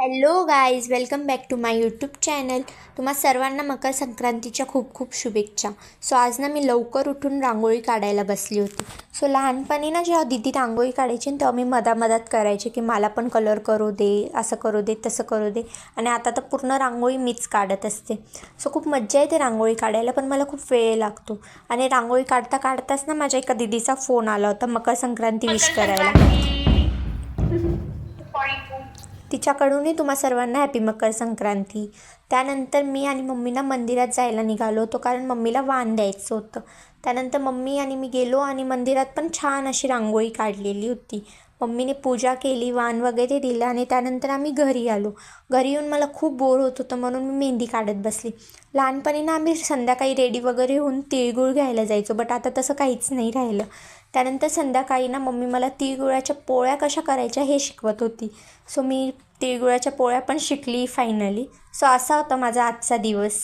Hello guys, welcome back to my YouTube channel. तुम्हा सर्वांना मकर संक्रांतीच्या खूप खूप शुभेच्छा. आज ना मी लवकर उठून रांगोळी काढायला बसली होती. लहानपणी ना जेव्हा दीदी रांगोळी काढायची तेव्हा मी मधात करायचे की मला पण कलर करू दे, असं करू दे, तसं करू दे. आणि आता तर पूर्ण रांगोळी मीच काढत असते. खूप मज्जा येते रांगोळी काढायला, पण मला खूप वेळ लागतो. आणि रांगोळी काढताच ना माझ्या एका दीदीचा फोन आला होता मकर संक्रांती विश करायला. तिच्याकडूनही तुम्हा सर्वांना हॅपी मकर संक्रांती. त्यानंतर मी आणि मम्मीना मंदिरात जायला निघालो होतो, कारण मम्मीला वाण द्यायचं होतं. त्यानंतर मम्मी आणि मी गेलो आणि मंदिरात पण छान अशी रांगोळी काढलेली होती. मम्मीने पूजा केली, वाण वगैरे दिलं आणि त्यानंतर आम्ही घरी आलो. घरी येऊन मला खूप बोर होत होतं, म्हणून मी मेहंदी काढत बसली. लहानपणी ना आम्ही संध्याकाळी रेडी वगैरे होऊन तिळगुळ घ्यायला जायचो, बट आता तसं काहीच नाही राहिलं. त्यानंतर संध्याकाळी ना मम्मी मला तिळगुळाच्या पोळ्या कशा करायच्या हे शिकवत होती. मी तिळगुळाच्या पोळ्या पण शिकली फायनली. असा होता माझा आजचा दिवस.